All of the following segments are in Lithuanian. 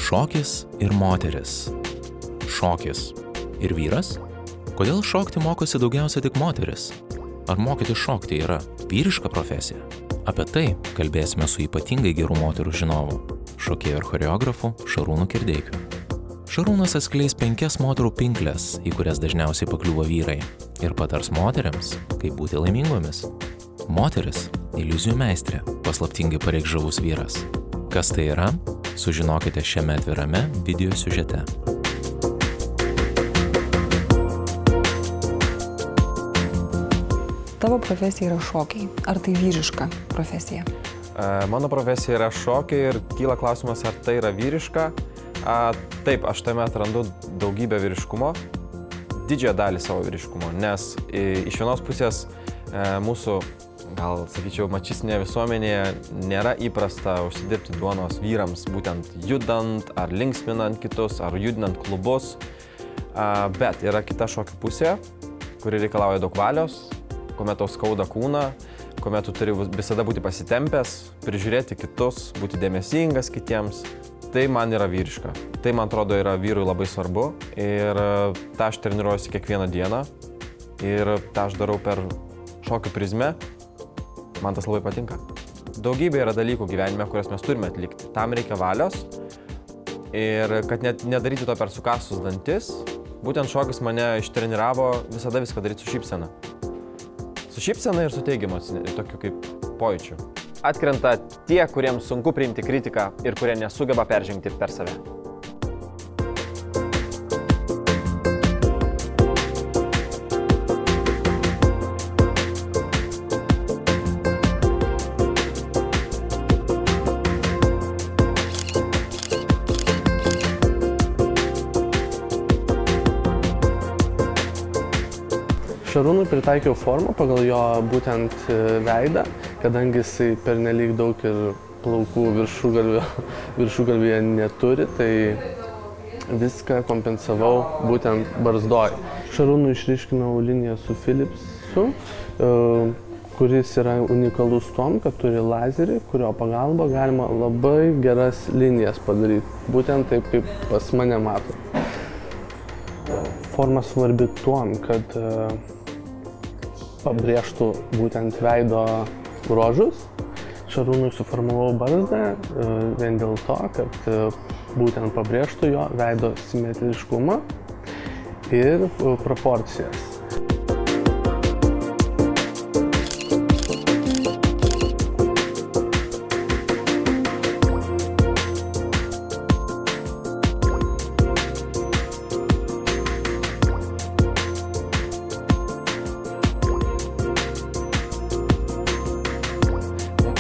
Šokis ir moteris. Šokis ir vyras? Kodėl šokti mokosi daugiausia tik moteris? Ar mokyti šokti yra vyriška profesija? Apie tai kalbėsime su ypatingai gerų moterų žinovu, šokėju ir choreografu Šarūnu Kirdeikiu. Šarūnas atskleis 5 moterų pinkles, į kurias dažniausiai pakliūva vyrai, ir patars moteriams, kaip būti laimingomis. Moteris – iliuzijų meistrė, paslaptingai pareikš žavus vyras. Kas tai yra? Sužinokite šiame atvirame video siužete. Tavo profesija yra šokiai. Ar tai vyriška profesija? Mano profesija yra šokiai ir kyla klausimas, ar tai yra vyriška. Taip, aš tame atrandu daugybę vyriškumo, didžiąją dalį savo vyriškumo, nes iš vienos pusės mūsų, gal sakyčiau, mačistinėje visuomenėje nėra įprasta užsidirbti duonos vyrams, būtent judant ar linksminant kitus, ar judinant klubus, bet yra kita šokio pusė, kuri reikalauja daug valios, kuomet tau skauda kūną, kuomet tu turi visada būti pasitempęs, prižiūrėti kitus, būti dėmesingas kitiems. Tai man yra vyriška. Tai, man atrodo, yra vyrui labai svarbu ir tą aš treniruojuosi kiekvieną dieną ir tą aš darau per šokių prizmę. Man tas labai patinka. Daugybė yra dalykų gyvenime, kurias mes turime atlikti. Tam reikia valios ir kad nedaryti to per sukasus dantis, būtent šokis mane ištreniravo visada viską daryti su šypsena. Su šypsena ir su teigiamu, tokiu kaip pojūčiu. Atkrenta tie, kuriems sunku priimti kritiką ir kurie nesugeba peržengti per save. Šarūnui pritaikiau formą pagal jo būtent veidą, kadangi jisai pernelyg daug ir plaukų viršugalvyje neturi, tai viską kompensavau būtent barzdoj. Šarūnui išryškinau liniją su Philipsu, kuris yra unikalus tom, kad turi lazerį, kurio pagalba galima labai geras linijas padaryti, būtent taip, kaip pas mane mato. Forma svarbi tuom, kad pabrėžtų būtent veido bruožus. Šarūnui suformavau barzdą vien dėl to, kad būtent pabrėžtų jo veido simetriškumą ir proporcijas.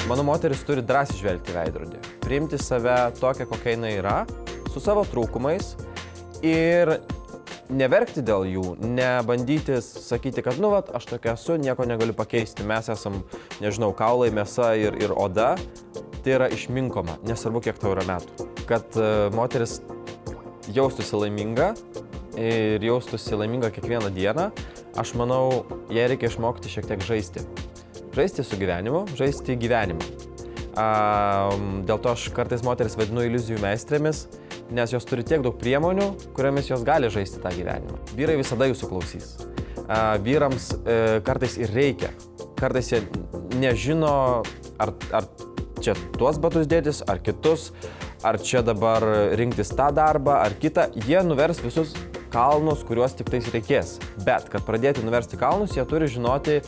Mano moteris turi drąsiai žvelgti į veidrodį, priimti save tokią, kokia jinai yra, su savo trūkumais ir neverkti dėl jų, nebandyti sakyti, kad aš tokia esu, nieko negaliu pakeisti, mes esam, nežinau, kaulai, mėsa ir oda. Tai yra išminkoma, nesvarbu, kiek tau yra metų. Kad moteris jaustųsi laiminga ir jaustųsi laiminga kiekvieną dieną, aš manau, jai reikia išmokti šiek tiek žaisti. Žaisti su gyvenimu, žaisti gyvenimą. Dėl to aš kartais moteris vadinu iliuzijų meistrėmis, nes jos turi tiek daug priemonių, kuriomis jos gali žaisti tą gyvenimą. Vyrai visada jūsų klausys. Vyrams kartais ir reikia. Kartais jie nežino, ar čia tuos batus dėtis, ar kitus, ar čia dabar rinktis tą darbą, ar kitą. Jie nuvers visus kalnus, kuriuos tik tais reikės. Bet, kad pradėti nuversti kalnus, jie turi žinoti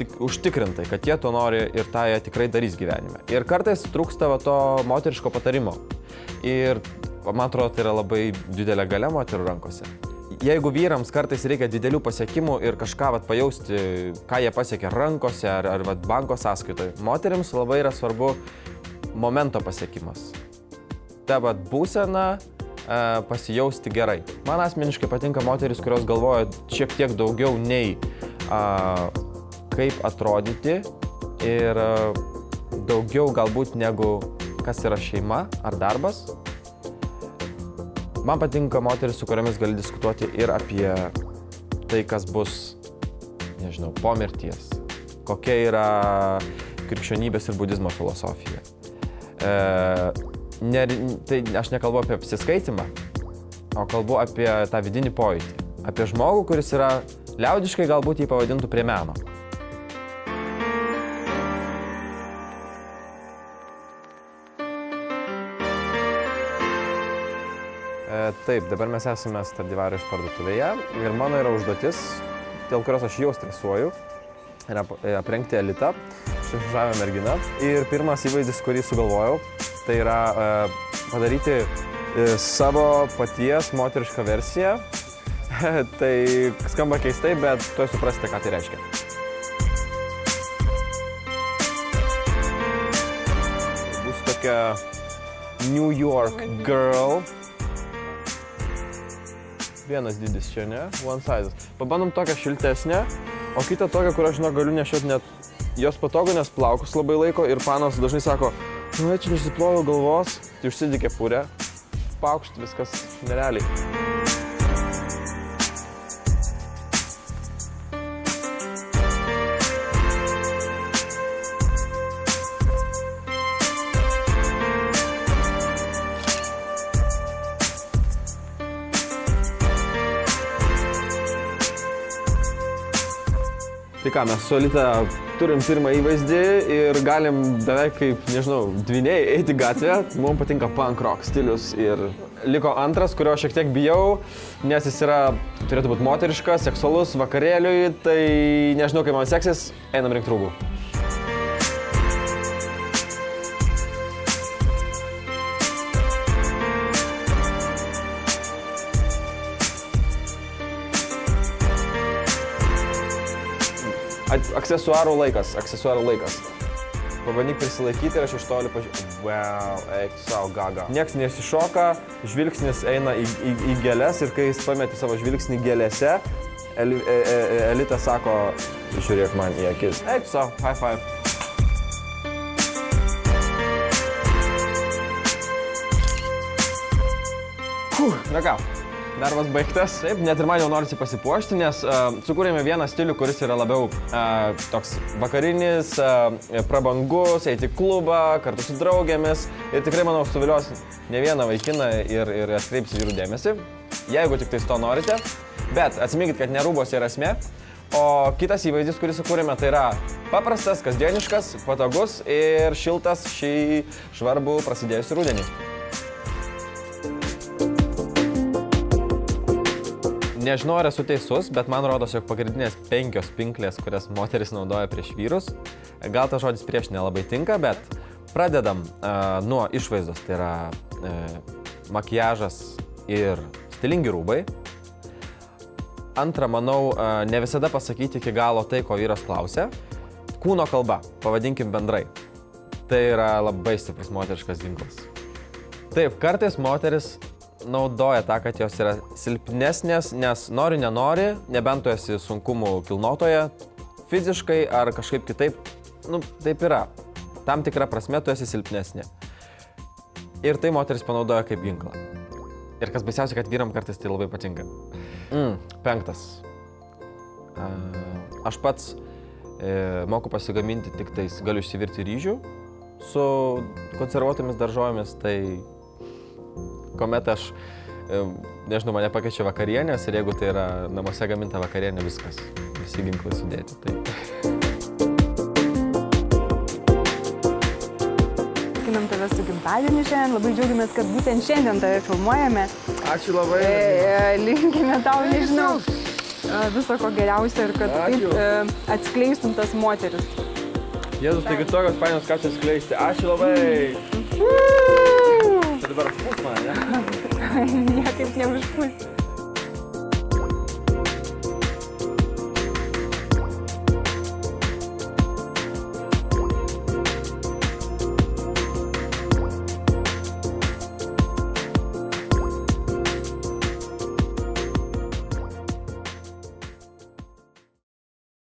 užtikrintai, kad jie to nori ir tą jie tikrai darys gyvenime. Ir kartais trūksta to moteriško patarimo. Ir man atrodo, tai yra labai didelė galia moterų rankose. Jeigu vyrams kartais reikia didelių pasiekimų ir kažką pajausti, ką jie pasiekia rankose ar banko sąskaitoje, moterims labai yra svarbu momento pasiekimas. Ta būsena pasijausti gerai. Man asmeniškai patinka moteris, kurios galvoja šiek tiek daugiau nei kaip atrodyti ir daugiau galbūt negu kas yra šeima ar darbas. Man patinka moteris, su kuriamis gali diskutuoti ir apie tai, kas bus, nežinau, po mirties. Kokia yra krikščionybės ir budizmo filosofija. Tai aš nekalbu apie apsiskaitimą, o kalbu apie tą vidinį pojūtį. Apie žmogų, kuris yra liaudiškai galbūt jį pavadintų prie meno. Taip, dabar mes esame Stradivarius parduotuvėje ir mano yra užduotis, dėl kurios aš jau stresuoju, yra aprengti Elitą, žavę merginą. Ir pirmas įvaizdis, kurį sugalvojau, tai yra padaryti savo paties moterišką versiją. Tai skamba keistai, bet tuoj suprasite, ką tai reiškia. Bus tokia New York girl. Vienas dydis čia, ne? One size. Pabandom tokią šiltesnę, o kitą tokią, kur aš žinau, galiu nešioti net jos patogu, nes plaukus labai laiko ir panos dažnai sako, nu, čia neišsiploviau galvos, tai užsidė kepurę, paukšt viskas nerealiai. Tai ką, mes su Elita turim pirmą įvaizdį ir galim beveik kaip, nežinau, dvyniai eiti gatvę. Mums patinka punk rock stilius ir liko antras, kurio šiek tiek bijau, nes jis turėtų būti moteriškas, seksualus, vakarėliui, tai nežinau, kaip man seksis, einam rinkti rūbų. Aksesuarų laikas. Pabandyk prisilaikyti ir aš iš toli pažiūrėjau. Wow, eik savo gaga. Niekas nesišoka, žvilgsnis eina į gėles ir kai jis pameti savo žvilgsnį gėlėse, Elita sako, žiūrėk man į akis. Eik savo, high five. Na ką? Darbas baigtas. Taip, net ir man jau norisi pasipuošti, nes sukūrėme vieną stilių, kuris yra labiau toks vakarinis, prabangus, eiti į klubą, kartu su draugėmis. Ir tikrai, manau, suvilios ne vieną vaikiną ir atkreips vyrų dėmesį, jeigu tik tais to norite. Bet atsiminkit, kad ne rūbos yra esmė. O kitas įvaizdis, kurį sukūrėme, tai yra paprastas, kasdieniškas, patogus ir šiltas šį švarbų prasidėjusį rudenį. Nežinau, ar esu teisus, bet man rodos, jog pagrindinės 5 pinklės, kurias moteris naudoja prieš vyrus. Gal tas žodis prieš nelabai tinka, bet pradedam nuo išvaizdos, tai yra makiažas ir stilingi rūbai. Antra, manau, ne visada pasakyti iki galo tai, ko vyras klausia. Kūno kalba, pavadinkim bendrai. Tai yra labai stiprus moteriškas ginklas. Taip, kartais moteris naudoja tą, kad jos yra silpnesnės, nes nori, nenori, nebent tu esi sunkumų kilnotoje, fiziškai ar kažkaip kitaip, taip yra. Tam tikra prasme tu esi silpnesnė. Ir tai moteris panaudoja kaip ginklą. Ir kas baisiausia, kad vyram kartais tai labai patinka. 5. Aš pats moku pasigaminti, tik tais galiu išsivirti ryžių su konservuotomis daržovėmis, tai kuomet aš, nežinau, mane pakeičia vakarienės ir jeigu tai yra namuose gaminta vakarienė, viskas, visi ginklai sudėti. Sveikinam tave su gimtadieniu šiandien, labai džiaugiamės, kad būtent šiandien tave filmuojame. Ačiū labai. Linkime tau, nežinau, viso ko geriausio ir kad taip atskleistum tas moteris. Jėzus, taigi tokios painos ką čia skleisti. Ačiū labai. Tai dabar užpūs mane, ne? Niekaip neužpūs.